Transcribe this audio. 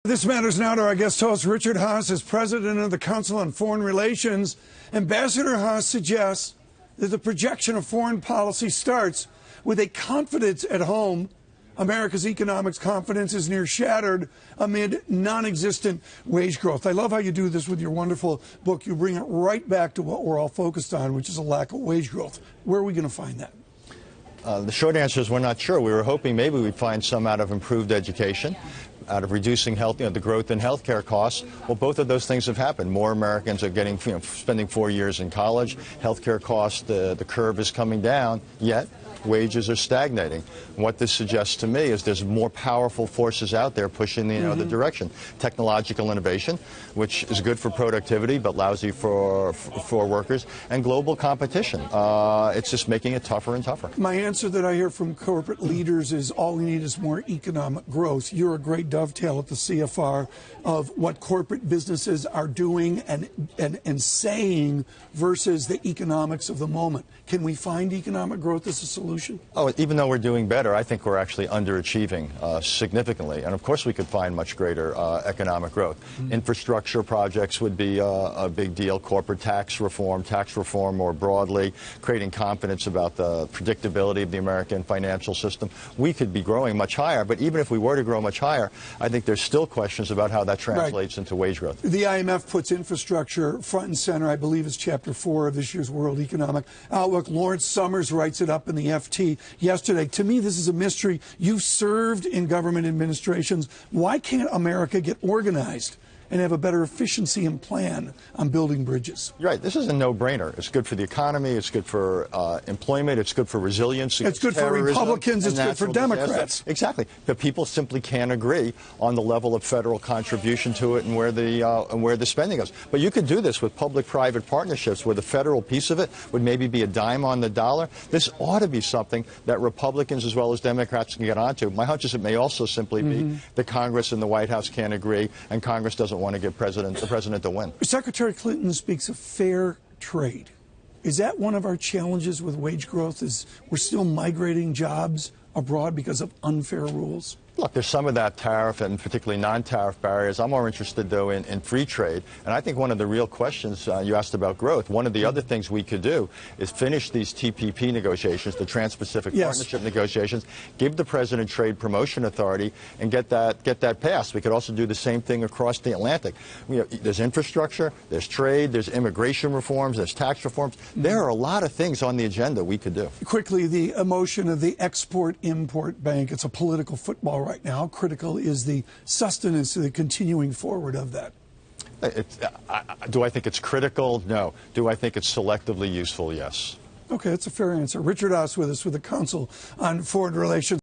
This matters now to our guest host, Richard Haass, is president of the Council on Foreign Relations. Ambassador Haass suggests that the projection of foreign policy starts with a confidence at home. America's economics confidence is near shattered amid non-existent wage growth. I love how you do this with your wonderful book. You bring it right back to what we're all focused on, which is a lack of wage growth. Where are we going to find that? The short answer is we're not sure. We were hoping maybe we'd find some out of improved education, out of reducing the growth in healthcare costs. Well, both of those things have happened. More Americans are getting, spending 4 years in college. Healthcare costs, the curve is coming down, yet wages are stagnating. What this suggests to me is there's more powerful forces out there pushing the other direction. Technological innovation, which is good for productivity but lousy for workers, and global competition. It's just making it tougher and tougher. My answer that I hear from corporate leaders is all we need is more economic growth. You're a great dovetail at the CFR of what corporate businesses are doing and saying versus the economics of the moment. Can we find economic growth as a solution? Oh, even though we're doing better, I think we're actually underachieving significantly. And of course we could find much greater economic growth. Infrastructure projects would be a big deal. Corporate tax reform more broadly, creating confidence about the predictability of the American financial system. We could be growing much higher, but even if we were to grow much higher, I think there's still questions about how that translates into wage growth. The IMF puts infrastructure front and center. I believe it's Chapter 4 of this year's World Economic Outlook. Lawrence Summers writes it up in the FT yesterday. To me, this is a mystery. You've served in government administrations. Why can't America get organized and have a better efficiency and plan on building bridges? Right. This is a no-brainer. It's good for the economy. It's good for employment. It's good for resilience. It's good for Republicans. It's good for Democrats. Exactly. But people simply can't agree on the level of federal contribution to it and where the spending goes. But you could do this with public-private partnerships where the federal piece of it would maybe be a dime on the dollar. This ought to be something that Republicans as well as Democrats can get onto. My hunch is it may also simply be that Congress and the White House can't agree, and Congress doesn't want to give the president to win. Secretary Clinton speaks of fair trade. Is that one of our challenges with wage growth? Is we're still migrating jobs abroad because of unfair rules? Look, there's some of that tariff and particularly non-tariff barriers. I'm more interested, though, in free trade. And I think one of the real questions you asked about growth, one of the other things we could do is finish these TPP negotiations, the Trans-Pacific Partnership negotiations, give the president trade promotion authority, and get that passed. We could also do the same thing across the Atlantic. There's infrastructure, there's trade, there's immigration reforms, there's tax reforms. There are a lot of things on the agenda we could do. Quickly, the emotion of the Export-Import Bank. It's a political football right now. How critical is the sustenance of the continuing forward of that? Do I think it's critical? No. Do I think it's selectively useful? Yes. Okay, that's a fair answer. Richard Haass with us with the Council on Foreign Relations.